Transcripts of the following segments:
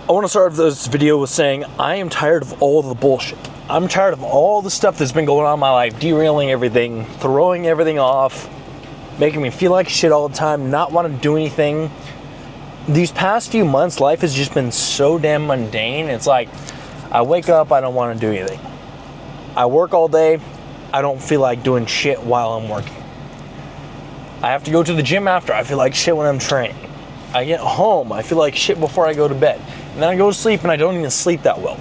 I want to start this video with saying I am tired of all the bullshit. I'm tired of all the stuff that's been going on in my life, derailing everything, throwing everything off, making me feel like shit all the time, not want to do anything. These past few months, life has just been so damn mundane. It's like, I wake up, I don't want to do anything. I work all day, I don't feel like doing shit while I'm working. I have to go to the gym after, I feel like shit when I'm training. I get home, I feel like shit before I go to bed. And then I go to sleep and I don't even sleep that well.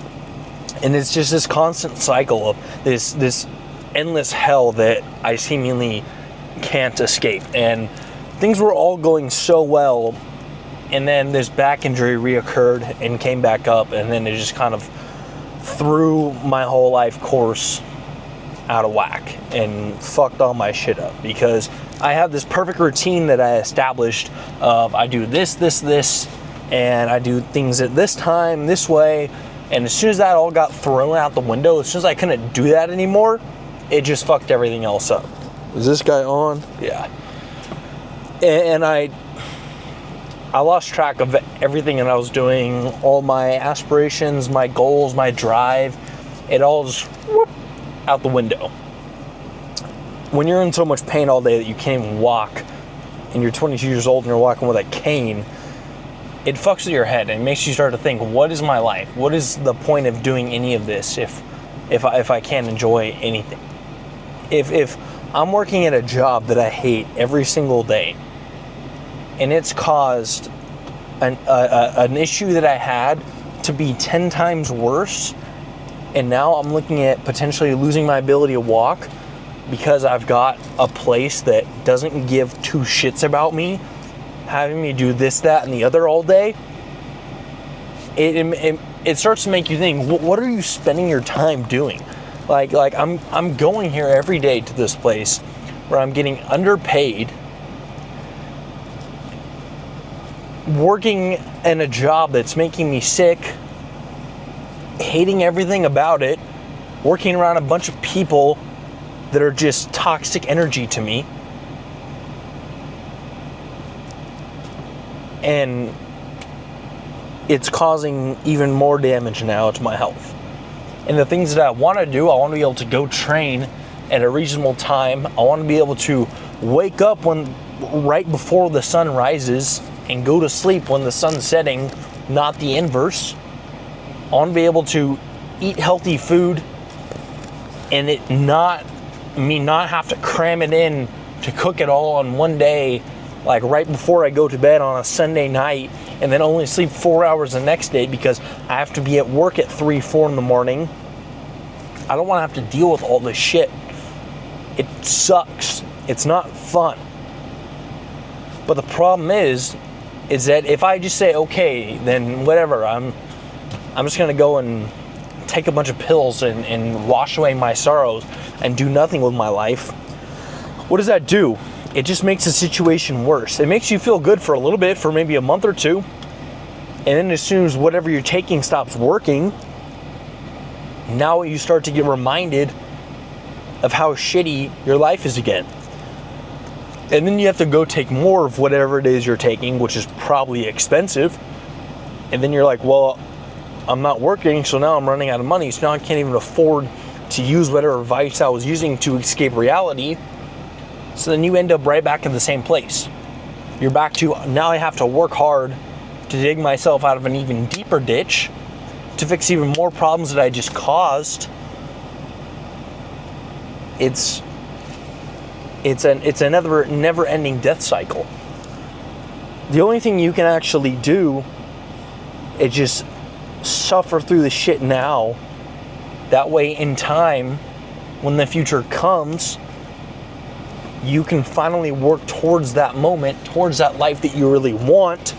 And it's just this constant cycle of this endless hell that I seemingly can't escape. And things were all going so well, and then this back injury reoccurred and came back up, and then it just kind of threw my whole life course out of whack and fucked all my shit up, because I have this perfect routine that I established of I do this, and I do things at this time, this way, and as soon as that all got thrown out the window, as soon as I couldn't do that anymore, it just fucked everything else up. Is this guy on? Yeah. And I lost track of everything that I was doing, all my aspirations, my goals, my drive, it all just whoop, out the window. When you're in so much pain all day that you can't even walk, and you're 22 years old and you're walking with a cane, it fucks with your head and it makes you start to think, what is my life? What is the point of doing any of this if I can't enjoy anything? If I'm working at a job that I hate every single day, and it's caused an issue that I had to be 10 times worse, and now I'm looking at potentially losing my ability to walk because I've got a place that doesn't give two shits about me, having me do this, that, and the other all day, it starts to make you think, what are you spending your time doing? Like I'm going here every day to this place where I'm getting underpaid, working in a job that's making me sick, hating everything about it, working around a bunch of people that are just toxic energy to me. And it's causing even more damage now to my health. And the things that I want to do, I want to be able to go train at a reasonable time. I want to be able to wake up right before the sun rises and go to sleep when the sun's setting, not the inverse. I want to be able to eat healthy food and not have to cram it in to cook it all on one day, like right before I go to bed on a Sunday night, and then only sleep 4 hours the next day because I have to be at work at 3, 4 in the morning. I don't want to have to deal with all this shit. It sucks. It's not fun. But the problem is that if I just say, okay, then whatever, I'm just going to go and take a bunch of pills and wash away my sorrows and do nothing with my life, what does that do? It just makes the situation worse. It makes you feel good for a little bit, for maybe a month or two, and then as soon as whatever you're taking stops working, now you start to get reminded of how shitty your life is again. And then you have to go take more of whatever it is you're taking, which is probably expensive. And then you're like, well, I'm not working, so now I'm running out of money, so now I can't even afford to use whatever vice I was using to escape reality. So then you end up right back in the same place. You're back to, now I have to work hard to dig myself out of an even deeper ditch to fix even more problems that I just caused. It's another never-ending death cycle. The only thing you can actually do is just suffer through the shit now. That way, in time, when the future comes, you can finally work towards that moment, towards that life that you really want,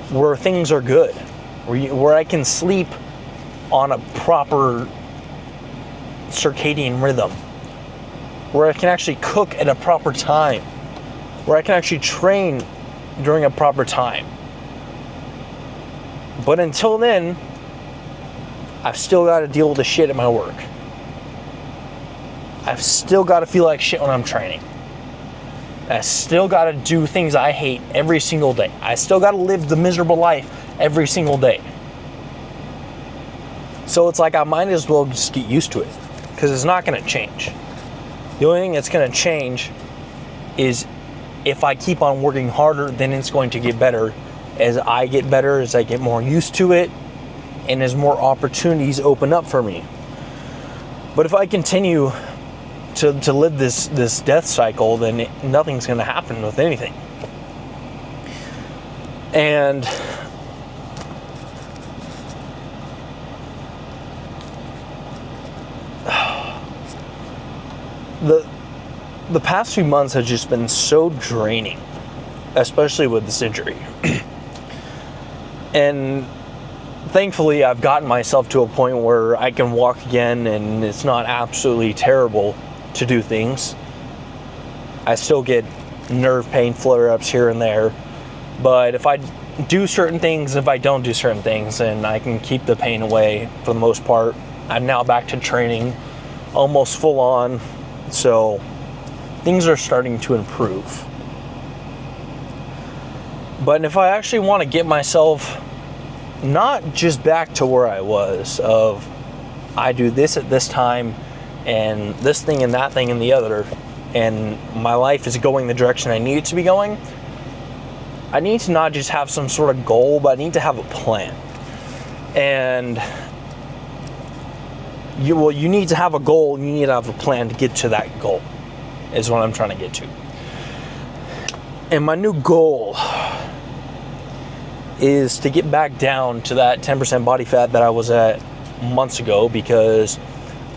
where things are good, where I can sleep on a proper circadian rhythm, where I can actually cook at a proper time, where I can actually train during a proper time. But until then, I've still got to deal with the shit at my work. I've still got to feel like shit when I'm training. I still got to do things I hate every single day. I still got to live the miserable life every single day. So it's like I might as well just get used to it, because it's not going to change. The only thing that's going to change is if I keep on working harder, then it's going to get better. As I get better, as I get more used to it, and as more opportunities open up for me. But if I continue to live this death cycle, then nothing's going to happen with anything. And the past few months have just been so draining, especially with this injury. And thankfully, I've gotten myself to a point where I can walk again, and it's not absolutely terrible to do things. I still get nerve pain flare-ups here and there, but if I do certain things, if I don't do certain things, then I can keep the pain away for the most part. I'm now back to training, almost full on, so things are starting to improve. But if I actually want to get myself not just back to where I was, of I do this at this time and this thing and that thing and the other, and my life is going the direction I need it to be going, I need to not just have some sort of goal, but I need to have a plan. And you need to have a goal, and you need to have a plan to get to that goal, is what I'm trying to get to. And my new goal is to get back down to that 10% body fat that I was at months ago, because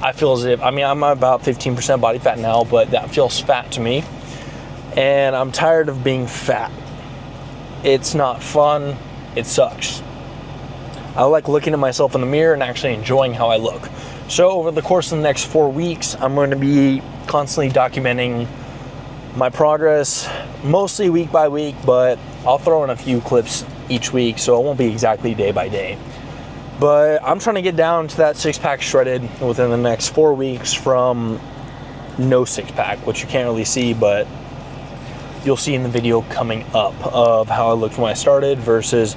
I feel as if, I'm about 15% body fat now, but that feels fat to me. And I'm tired of being fat. It's not fun. It sucks. I like looking at myself in the mirror and actually enjoying how I look. So over the course of the next 4 weeks, I'm going to be constantly documenting my progress, mostly week by week, but I'll throw in a few clips each week, so it won't be exactly day by day. But I'm trying to get down to that 6-pack shredded within the next 4 weeks from no 6-pack, which you can't really see, but you'll see in the video coming up of how I looked when I started versus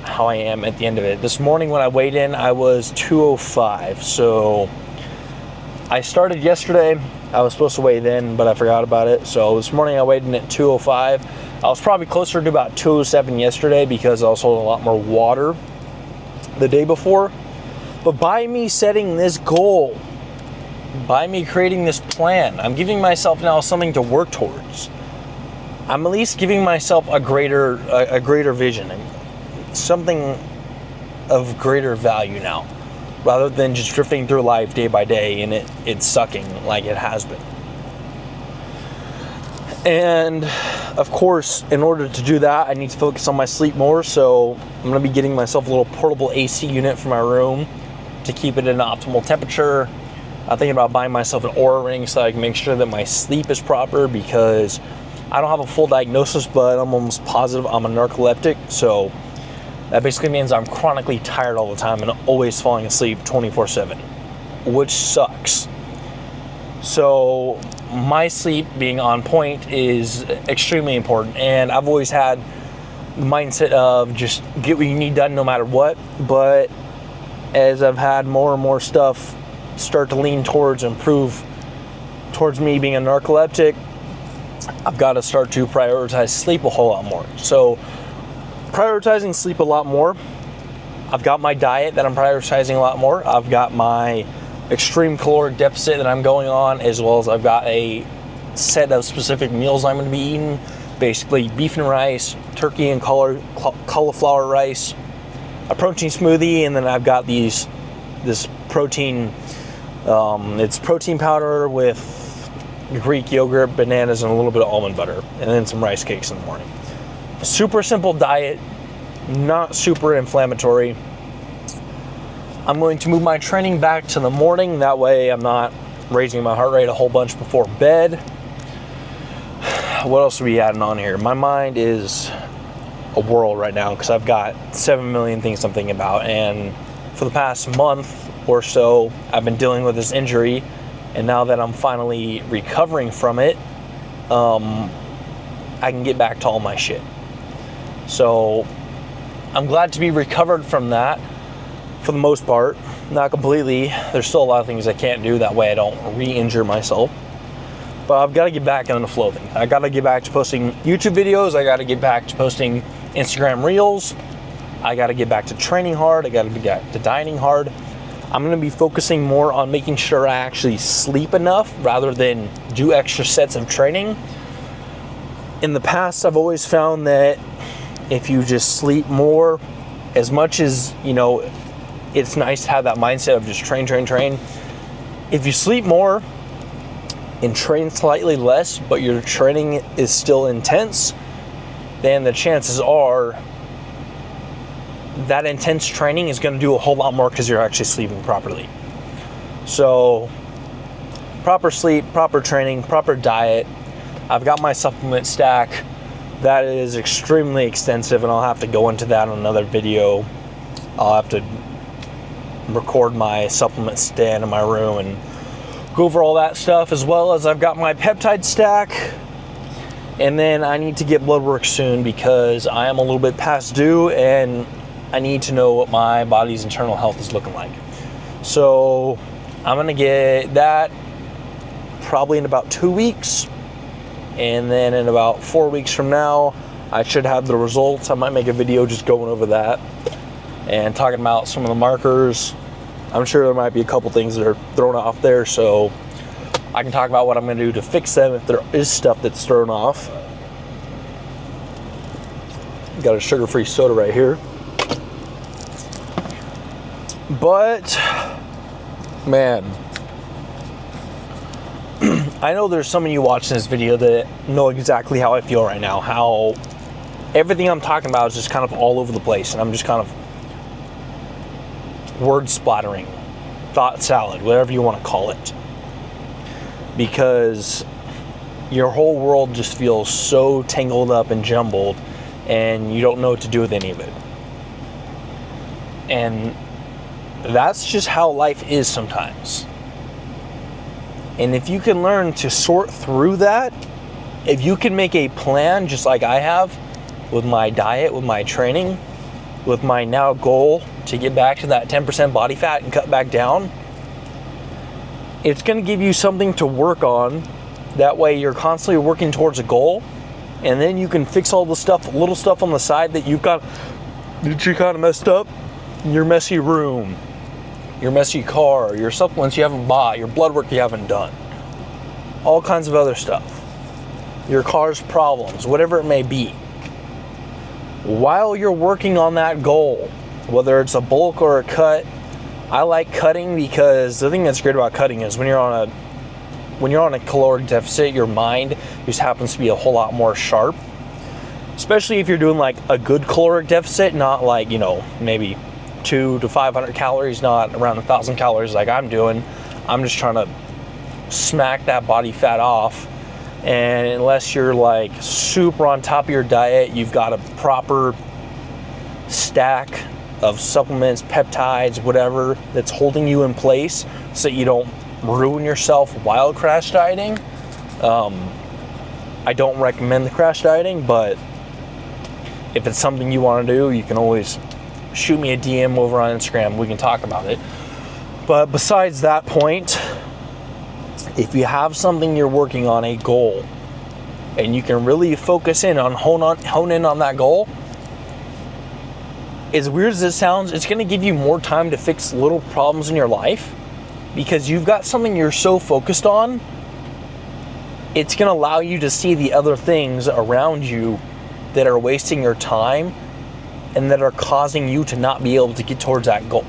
how I am at the end of it. This morning when I weighed in, I was 205, so I started yesterday. I was supposed to weigh in, but I forgot about it. So this morning I weighed in at 205. I was probably closer to about 207 yesterday because I was holding a lot more water the day before. But by me setting this goal, by me creating this plan, I'm giving myself now something to work towards. I'm at least giving myself a greater vision, something of greater value now, rather than just drifting through life day by day and it's sucking like it has been. And of course, in order to do that, I need to focus on my sleep more. So I'm going to be getting myself a little portable AC unit for my room to keep it at an optimal temperature. I'm thinking about buying myself an Oura ring so I can make sure that my sleep is proper, because I don't have a full diagnosis, but I'm almost positive I'm a narcoleptic. So that basically means I'm chronically tired all the time and always falling asleep 24/7, which sucks. So my sleep being on point is extremely important, and I've always had the mindset of just get what you need done no matter what. But as I've had more and more stuff start to lean towards improve towards me being a narcoleptic, I've got to start to prioritize sleep a whole lot more. So prioritizing sleep a lot more. I've got my diet that I'm prioritizing a lot more. I've got my extreme caloric deficit that I'm going on, as well as I've got a set of specific meals I'm going to be eating. Basically beef and rice, turkey and cauliflower rice, a protein smoothie, and then I've got this protein, it's protein powder with Greek yogurt, bananas, and a little bit of almond butter, and then some rice cakes in the morning. Super simple diet, not super inflammatory. I'm going to move my training back to the morning. That way I'm not raising my heart rate a whole bunch before bed. What else are we adding on here? My mind is a whirl right now because I've got 7 million things I'm thinking about. And for the past month or so, I've been dealing with this injury. And now that I'm finally recovering from it, I can get back to all my shit. So I'm glad to be recovered from that for the most part. Not completely. There's still a lot of things I can't do. That way I don't re-injure myself. But I've got to get back into the flow of things. I got to get back to posting YouTube videos. I got to get back to posting Instagram Reels. I got to get back to training hard. I got to get back to dieting hard. I'm going to be focusing more on making sure I actually sleep enough rather than do extra sets of training. In the past, I've always found that if you just sleep more, as much as, you know, it's nice to have that mindset of just train. If you sleep more and train slightly less, but your training is still intense, then the chances are that intense training is going to do a whole lot more because you're actually sleeping properly. So, proper sleep, proper training, proper diet. I've got my supplement stack. That is extremely extensive, and I'll have to go into that in another video. I'll have to record my supplement stand in my room and go over all that stuff, as well as I've got my peptide stack. And then I need to get blood work soon because I am a little bit past due and I need to know what my body's internal health is looking like. So I'm gonna get that probably in about 2 weeks. And then in about 4 weeks from now, I should have the results. I might make a video just going over that and talking about some of the markers. I'm sure there might be a couple things that are thrown off there, so I can talk about what I'm going to do to fix them if there is stuff that's thrown off. Got a sugar-free soda right here. But, man, I know there's some of you watching this video that know exactly how I feel right now, how everything I'm talking about is just kind of all over the place, and I'm just kind of word splattering, thought salad, whatever you want to call it, because your whole world just feels so tangled up and jumbled, and you don't know what to do with any of it. And that's just how life is sometimes. And if you can learn to sort through that, if you can make a plan just like I have with my diet, with my training, with my now goal to get back to that 10% body fat and cut back down, it's going to give you something to work on. That way you're constantly working towards a goal, and then you can fix all the stuff, little stuff on the side that you kind of messed up. Your messy room, your messy car, your supplements you haven't bought, your blood work you haven't done, all kinds of other stuff, your car's problems, whatever it may be. While you're working on that goal, whether it's a bulk or a cut, I like cutting because the thing that's great about cutting is when you're on a caloric deficit, your mind just happens to be a whole lot more sharp. Especially if you're doing like a good caloric deficit, not like, you know, maybe 200 to 500 calories, not around 1,000 calories like I'm doing. I'm just trying to smack that body fat off. And unless you're like super on top of your diet, you've got a proper stack of supplements, peptides, whatever, that's holding you in place so that you don't ruin yourself while crash dieting. I don't recommend the crash dieting, but if it's something you want to do, you can always shoot me a DM over on Instagram. We can talk about it. But besides that point, if you have something you're working on, a goal, and you can really focus in on, hone in on that goal, as weird as it sounds, it's going to give you more time to fix little problems in your life because you've got something you're so focused on. It's going to allow you to see the other things around you that are wasting your time and that are causing you to not be able to get towards that goal.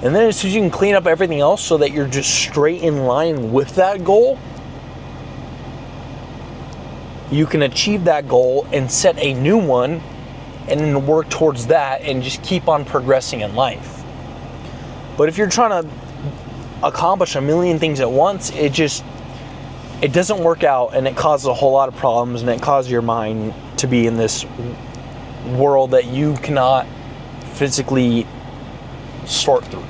And then as soon as you can clean up everything else so that you're just straight in line with that goal, you can achieve that goal and set a new one and then work towards that and just keep on progressing in life. But if you're trying to accomplish a million things at once, it doesn't work out, and it causes a whole lot of problems, and it causes your mind to be in this world that you cannot physically sort through.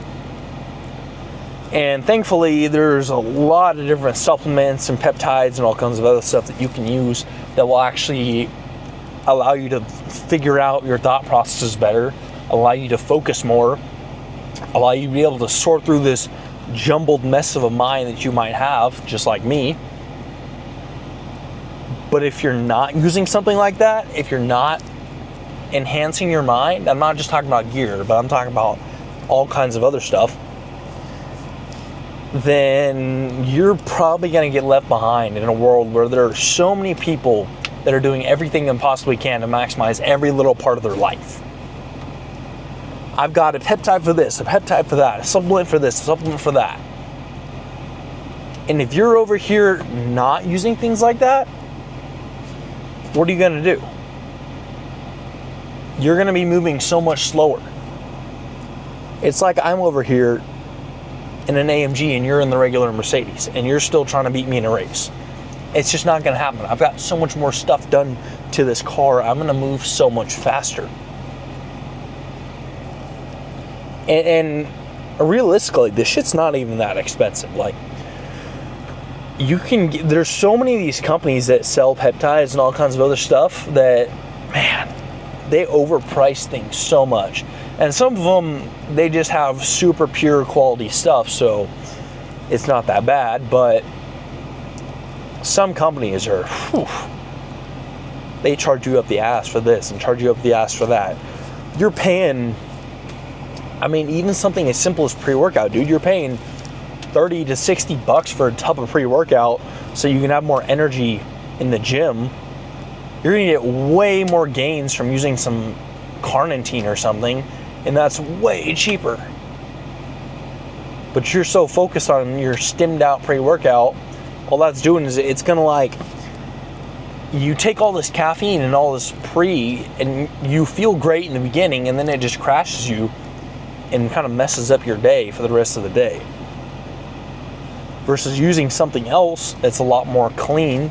And thankfully, there's a lot of different supplements and peptides and all kinds of other stuff that you can use that will actually allow you to figure out your thought processes better, allow you to focus more, allow you to be able to sort through this jumbled mess of a mind that you might have, just like me. But if you're not using something like that, if you're not enhancing your mind, I'm not just talking about gear, but I'm talking about all kinds of other stuff, then you're probably going to get left behind in a world where there are so many people that are doing everything they possibly can to maximize every little part of their life. I've got a peptide for this, a peptide for that, a supplement for this, a supplement for that. And if you're over here not using things like that, what are you going to do? You're going to be moving so much slower. It's like I'm over here in an AMG and you're in the regular Mercedes and you're still trying to beat me in a race. It's just not going to happen. I've got so much more stuff done to this car. I'm going to move so much faster. And realistically, this shit's not even that expensive. Like, you can get, there's so many of these companies that sell peptides and all kinds of other stuff that, man, they overprice things so much. And some of them, they just have super pure quality stuff, so it's not that bad. But some companies are, they charge you up the ass for this and charge you up the ass for that. You're paying, I mean, even something as simple as pre-workout, dude, you're paying $30 to $60 for a tub of pre-workout so you can have more energy in the gym. You're gonna get way more gains from using some carnitine or something, and that's way cheaper. But you're so focused on your stimmed out pre-workout, all that's doing is it's gonna, like, you take all this caffeine and all this pre, and you feel great in the beginning, and then it just crashes you and kind of messes up your day for the rest of the day. Versus using something else that's a lot more clean.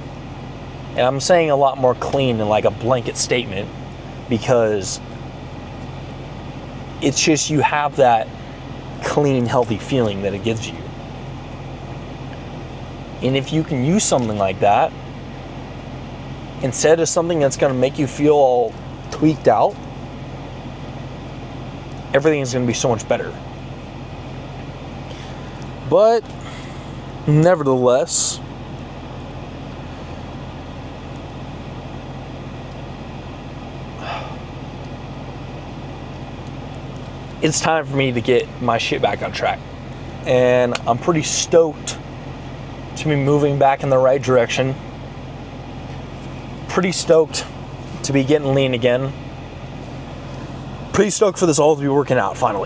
And I'm saying a lot more clean in like a blanket statement because it's just, you have that clean, healthy feeling that it gives you. And if you can use something like that instead of something that's going to make you feel all tweaked out, everything is going to be so much better. But nevertheless, it's time for me to get my shit back on track. And I'm pretty stoked to be moving back in the right direction. Pretty stoked to be getting lean again. Pretty stoked for this all to be working out finally.